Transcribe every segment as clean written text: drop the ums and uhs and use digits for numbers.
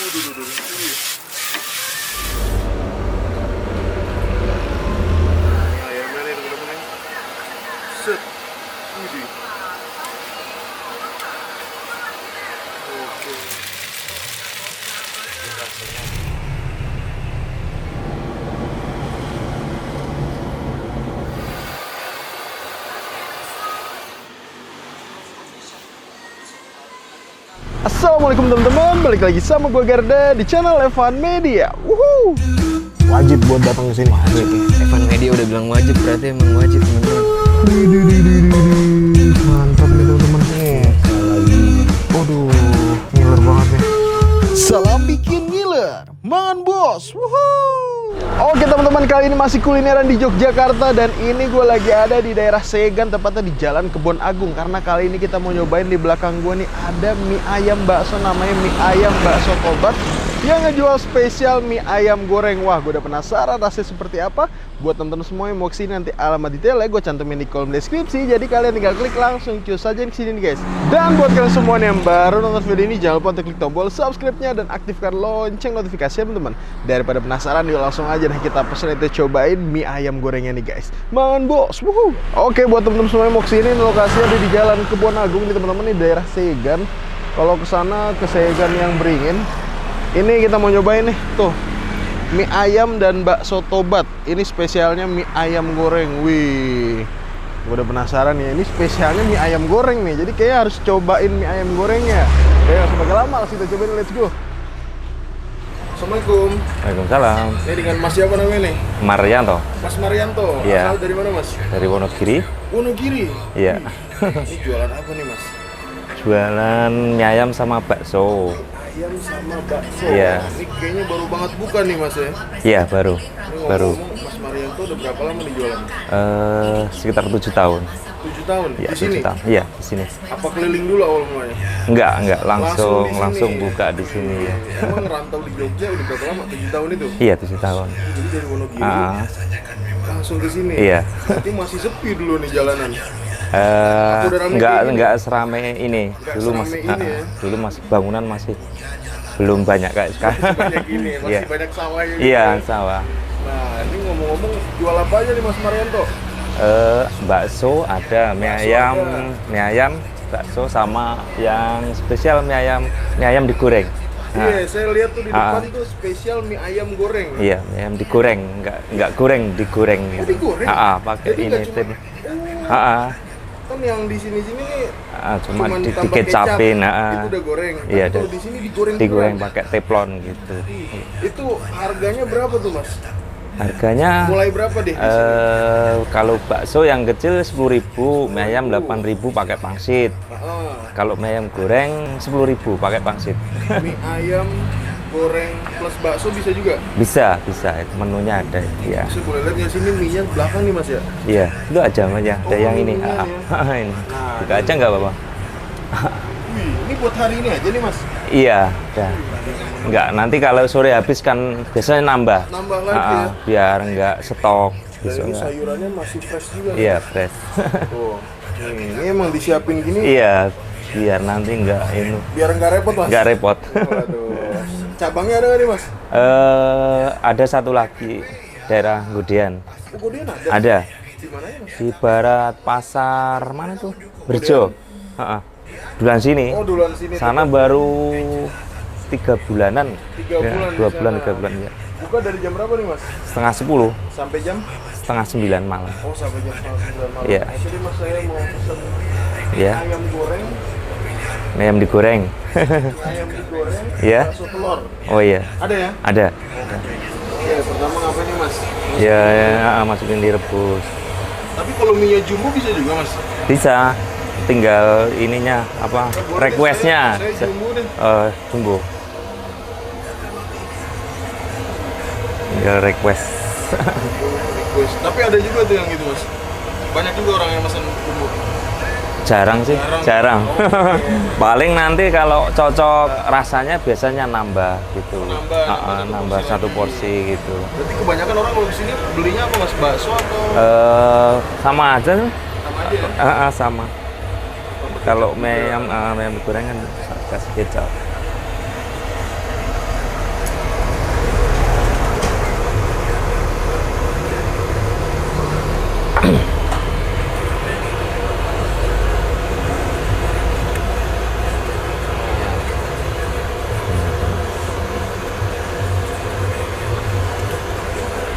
Wih. Ayamnya nih teman-teman nih. Set. Widih. Oke. Assalamualaikum teman-teman, balik lagi sama gue Garda di channel Evan Media. Wuhu. Wajib buat datang ke sini. Wajib. Evan Media udah bilang wajib, berarti emang wajib teman-teman. Mantap nih teman-teman nih. Lagi. Waduh, ngiler banget nih. Salam bikin ngiler, mangan bos. Wuhu. Oke teman-teman, kali ini masih kulineran di Yogyakarta dan ini gue lagi ada di daerah Segan, tepatnya di Jalan Kebon Agung. Karena kali ini kita mau nyobain, di belakang gue nih ada mie ayam bakso, namanya mie ayam bakso tobat, yang ngejual spesial mie ayam goreng. Wah, gue udah penasaran rasanya seperti apa. Buat teman-teman semua yang mau kesini, nanti alamat detailnya gue cantumin di kolom deskripsi. Jadi kalian tinggal klik langsung cus aja kesini nih guys. Dan buat kalian semua yang baru nonton video ini, jangan lupa untuk klik tombol subscribe-nya dan aktifkan lonceng notifikasi teman-teman. Daripada penasaran, yuk langsung aja nih kita pesen itu, cobain mie ayam gorengnya nih guys. Mangan bos. Wuhu. Oke, buat teman-teman semua yang mau kesini, lokasinya ada di Jalan Kebon Agung nih teman-teman, di daerah Segan. Kalau kesana ke Segan yang Beringin, ini kita mau nyobain nih tuh mie ayam dan bakso tobat. Ini spesialnya mie ayam goreng. Wih, gue udah penasaran ya. Ini spesialnya mie ayam goreng nih. Jadi kayaknya harus cobain mie ayam gorengnya. Oke, langsung pakai lama, langsung kita cobain. Let's go. Assalamualaikum. Waalaikumsalam. Ini dengan Mas siapa namanya nih? Marianto. Mas Marianto. Iya. Asal dari mana Mas? Dari Wonogiri. Wonogiri. Iya. Ini jualan apa nih Mas? Jualan mie ayam sama bakso. Ayam sama bakso. Iya. Ini kayaknya baru banget buka nih Mas ya? Iya, baru. Ini Baru. ngomong-ngomong, Mas Marianto udah berapa lama nih jualan? Sekitar 7 tahun. 7 tahun? Iya, Di sini? 7 tahun. Iya, di sini. Apa keliling dulu awal mulanya? Enggak, Langsung langsung di sini. buka di sini ya. Emang ngerantau di Jogja udah berapa lama? 7 tahun itu? Iya, 7 tahun. Jadi dari Wonogiri Ah, langsung ke sini? iya. Berarti masih sepi dulu nih jalanan? Udah rame kayak gini? enggak serame ini. Nggak Dulu serame masih ini ya? dulu masih bangunan masih belum banyak kayak sekarang. Masih banyak ini, masih Iya. banyak sawah gitu Iya, ya? sawah. Nah, ini ngomong-ngomong jual apa aja nih Mas Marianto? Bakso ada, mie ayam, bakso sama yang spesial mie ayam digoreng. Nah, Iya, saya lihat tuh di depan tuh spesial mie ayam goreng. iya, mie ayam digoreng, enggak goreng, digoreng. Oh, digoreng? Pakai Jadi ini nggak cuma- tim. Kan yang di sini-sini nih Cuma ditambah dikecapin, itu udah goreng. Tapi Iya, kalau di sini digoreng digoreng beneran. pakai teflon gitu. Itu harganya berapa tuh Mas? Harganya Mulai berapa deh di sini? kalau bakso yang kecil 10.000, mie ayam 8.000 pakai pangsit. Ah, Kalau mie ayam goreng 10.000 pakai pangsit. mie ayam goreng plus bakso bisa juga? bisa, itu menunya ada. Iya. Saya boleh lihat ya, sini mie-nya belakang nih Mas ya? Iya, itu aja Mas ya. Ada Oh, yang ini. minuman Ini. Nah, Buka aja nggak apa-apa. Wih, ini buat hari ini aja nih Mas? Iya, udah. Enggak, nanti kalau sore habis kan biasanya nambah. Nambah lagi ya? Biar nggak stok. Dan Besok ini nggak. sayurannya masih fresh juga nih? Iya, fresh. Tuh, ini emang disiapin gini Iya, biar nanti nggak ini. biar nggak repot Mas? Nggak repot. Waduh. Cabangnya ada nggak nih Mas? Ada satu lagi daerah Gudian. Oh, Godean ada? Ada Di mana ya Mas? di barat pasar mana tuh? Berjo. Bulan sini. Oh, duluan sini. Sana baru 3 bulanan. 3 bulan di 2 bulan, sana. 3 bulan ya. Buka dari jam berapa nih Mas? Setengah 10, Sampai jam? setengah 9 malam. Oh, sampai jam 9 malam. Iya. Jadi Mas, saya mau pesen Iya. ayam goreng, Mie ayam digoreng. ayam digoreng, Iya. bakso telur. Oh iya, Ada ya? ada. Oke, pertama ngapain nih Mas? Ya, masukin direbus. Tapi kalau mie jumbo bisa juga Mas? Bisa. Tinggal ininya apa? Boleh, Requestnya. Saya jumbo deh. Jumbo. Tinggal request. Request. Tapi ada juga tuh yang gitu Mas. Banyak juga orang yang pesan jumbo. Jarang sih, jarang. Oh, oke. Paling nanti kalau cocok rasanya biasanya nambah gitu. Nambah Nambah 1 porsi gitu. Berarti kebanyakan orang kalau kesini belinya apa Mas? Bakso atau Sama aja tuh. sama aja ya? Sama. Kalau mie ayam digoreng kan kasih kecap.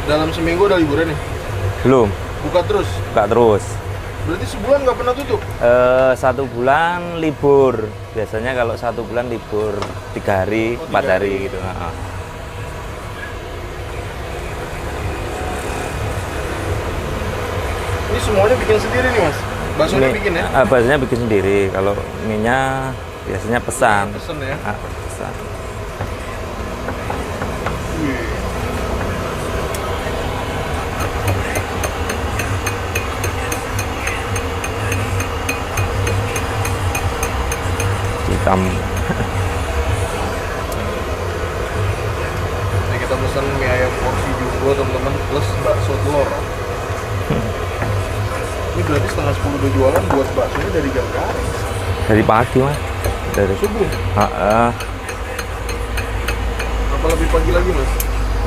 Dalam seminggu udah liburan nih? Belum. Buka terus? Buka terus. Berarti sebulan nggak pernah tutup? 1 bulan libur. Biasanya kalau 1 bulan libur 3 hari, 4 hari gitu. Ini semuanya bikin sendiri nih mas? Baksonya bikin ya? Baksonya bikin sendiri. Kalau mie-nya biasanya pesan. Pesen ya? Pesan. Hitam. Nah, kita pesan mie ayam porsi jumbo teman-teman plus bakso telur. Ini berarti setengah 10 udah jualan buat baksonya dari jam berapa? Dari pagi mas. Dari subuh? Apa lebih pagi lagi mas?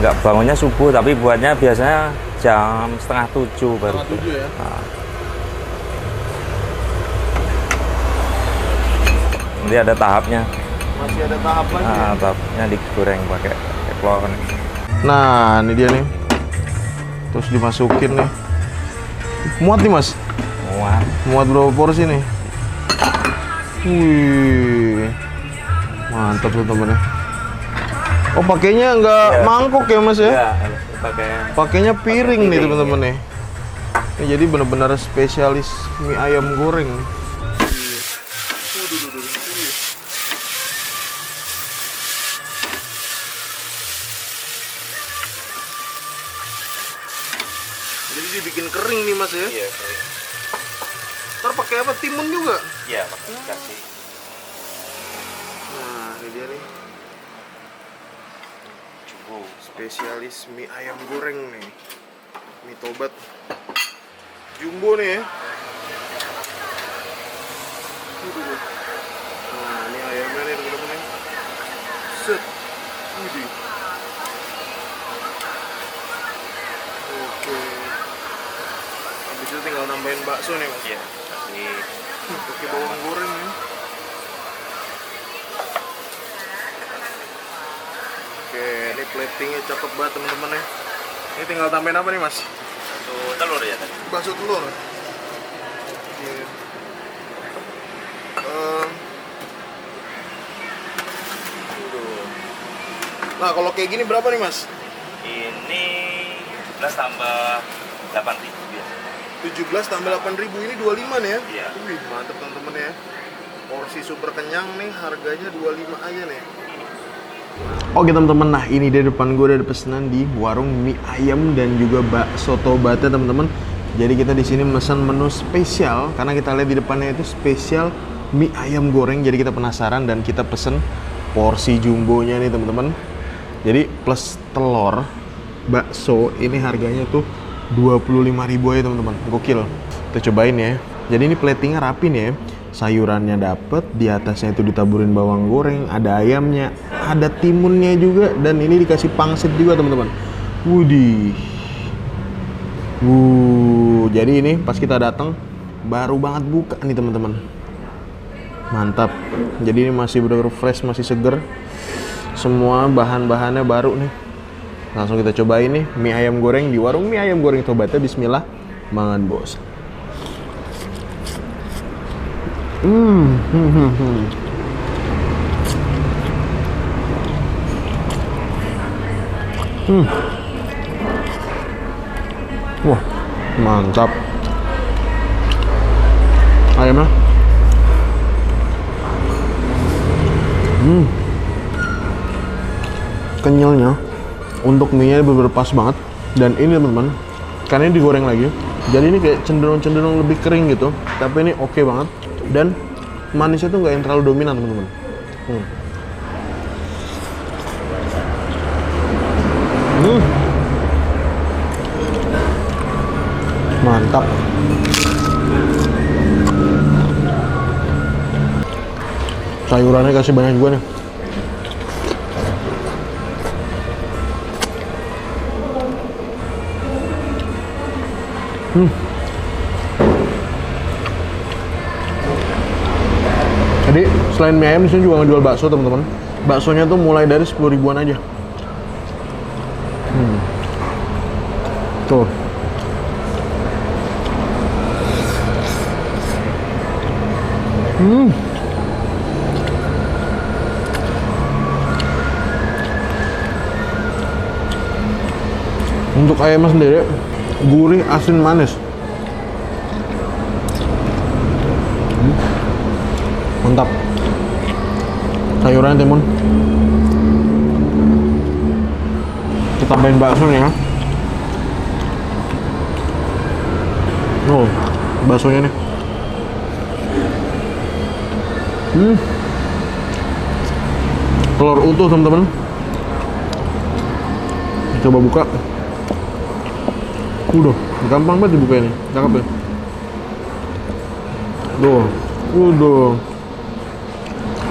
Nggak, bangunnya subuh tapi buatnya biasanya jam setengah 7 baru. Setengah 7 ya? Nanti ada tahapnya. Masih ada tahap lagi ya? Tahapnya digoreng pakai teflon. Nah ini dia nih. Terus dimasukin nih. Muat nih mas? Muat berapa porsi nih? Wih, mantap tuh temen-temen. Oh pakainya nggak mangkok ya mas ya? Iya, pakainya piring nih temen-temen nih. Ini jadi benar-benar spesialis mie ayam goreng. Jadi dibikin kering nih mas ya? Iya, kering. Ntar pakai apa? Timun juga? Iya, pakai kasih. Nah, ini dia nih. Spesialis mie ayam goreng nih. Mie tobat jumbo nih ya. Nah, ini ayamnya nih teman-teman. Set. Widih. Oke. Habis itu tinggal nambahin bakso nih mas. Iya. Pakai bawang goreng ya. Oke, ini platingnya cakep banget teman-teman ya. Ini tinggal tambahin apa nih mas? Bakso telur ya tadi. Bakso telur. Oke. Nah kalau kayak gini berapa nih mas? Ini 17 tambah 8.000 biasa. 17 tambah 8.000 ini 25 nih ya? Iya. Wih, mantep teman-teman ya. Porsi super kenyang nih, harganya 25 aja nih. Oke teman-teman, nah ini di depan gue ada pesanan di warung mie ayam dan juga bakso tobatnya teman-teman. Jadi kita di sini pesan menu spesial karena kita lihat di depannya itu spesial mie ayam goreng. Jadi kita penasaran dan kita pesen porsi jumbonya nih teman-teman. Jadi plus telur, bakso ini harganya tuh 25.000 aja teman-teman. Gokil. Kita cobain ya. Jadi ini platingnya rapi nih ya. Sayurannya dapet, di atasnya itu ditaburin bawang goreng, ada ayamnya, ada timunnya juga, dan ini dikasih pangsit juga teman-teman. Wudih. Jadi ini pas kita datang baru banget buka nih teman-teman. Mantap. Jadi ini masih benar-benar fresh, masih seger. Semua bahan-bahannya baru nih. Langsung kita cobain nih mie ayam goreng di warung mie ayam goreng Tobatnya. Bismillah, mangan bos. Wah, mantap. Ayamnya. Kenyalnya untuk mie-nya bener-bener pas banget. Dan ini teman-teman, karena ini digoreng lagi, jadi ini kayak cenderung lebih kering gitu. Tapi ini oke banget. Dan manisnya tuh nggak yang terlalu dominan teman-teman. Mantap. Sayurannya kasih banyak juga nih. Jadi selain mie ayam, disini juga ngejual bakso teman-teman. Baksonya tuh mulai dari 10 ribuan aja. Tuh. Untuk ayamnya sendiri gurih, asin, manis. Mantap. Sayurannya timun. Kita tambahin bakso nih ya. Oh, baksonya nih. Telur utuh teman-teman. Coba buka. Udah, gampang banget dibuka ini. Cakep ya. Udah.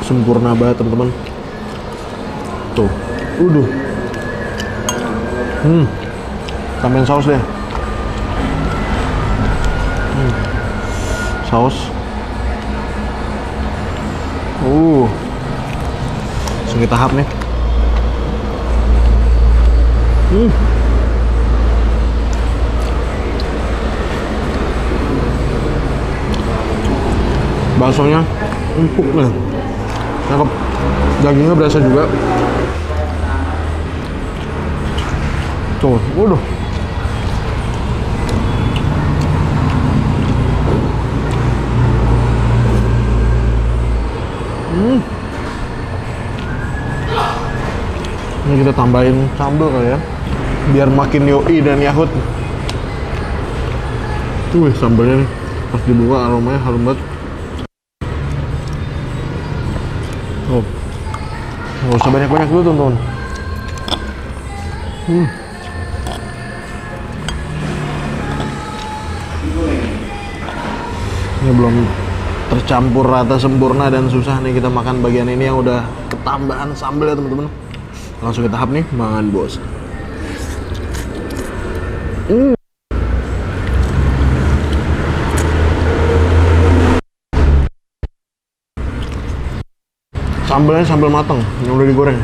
Sempurna banget teman-teman. Tuh, udah. Tambahin saus deh. Saus. Langsung kita tahap nih. Baksonya empuk nih. Cakep. Dagingnya berasa juga. Tuh, udah. Ini kita tambahin sambal kali ya, biar makin yoi dan yahut. Tuh sambalnya nih, pas dibuka aromanya harum banget. Oh, nggak usah banyak-banyak dulu teman-teman. Ini belum tercampur rata sempurna dan susah nih kita makan bagian ini yang udah ketambahan sambal ya teman-teman. Langsung kita tahap nih, makan bos. Sambalnya sambal matang yang udah digoreng.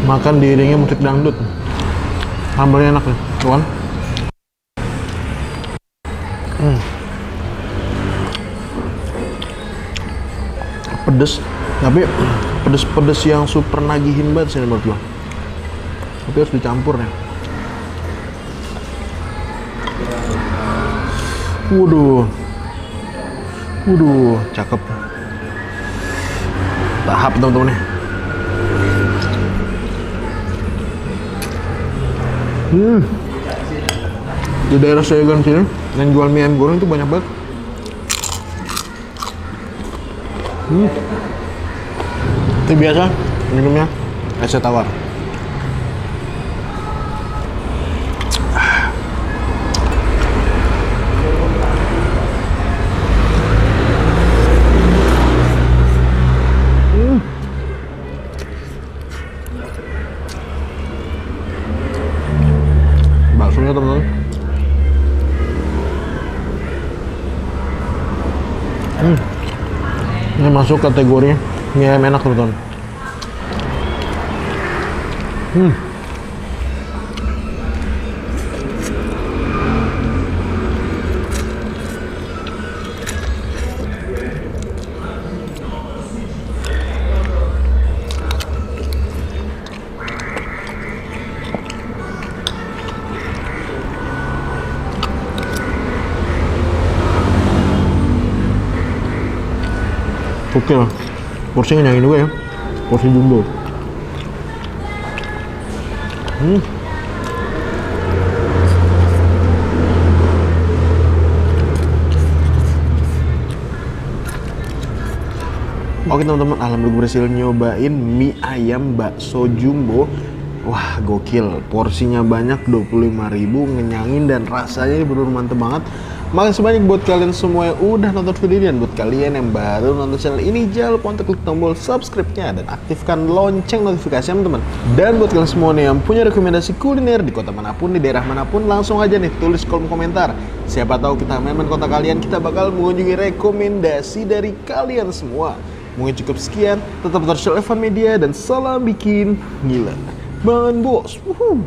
Makan diiringi musik dangdut. Sambalnya enak nih, tuh kan? Pedes, tapi pedes-pedes yang super nagihin banget sih menurut gua. Tapi harus dicampur nih. Waduh, cakep. Tahap teman-teman nih. Di daerah saya sini yang jual mie ayam goreng itu banyak banget. Itu biasa minumnya es tawar. Baksonya teman-teman. Ini masuk kategori mie ayam enak teman-teman. Oke lah, porsinya nyangin juga ya, porsi jumbo. Oke teman-teman, alhamdulillah berhasil nyobain mie ayam bakso jumbo. Wah gokil, porsinya banyak 25.000, ngenyangin dan rasanya bener-bener mantep banget. Makasih banyak buat kalian semua yang udah nonton video ini, dan buat kalian yang baru nonton channel ini jangan lupa untuk klik tombol subscribe-nya dan aktifkan lonceng notifikasi teman-teman. Dan buat kalian semua nih yang punya rekomendasi kuliner di kota manapun, di daerah manapun, langsung aja nih tulis kolom komentar. Siapa tahu kita main kota kalian, kita bakal mengunjungi rekomendasi dari kalian semua. Mungkin cukup sekian. Tetap terus Evan Media dan salam bikin ngiler. Banget bos. Wuhu.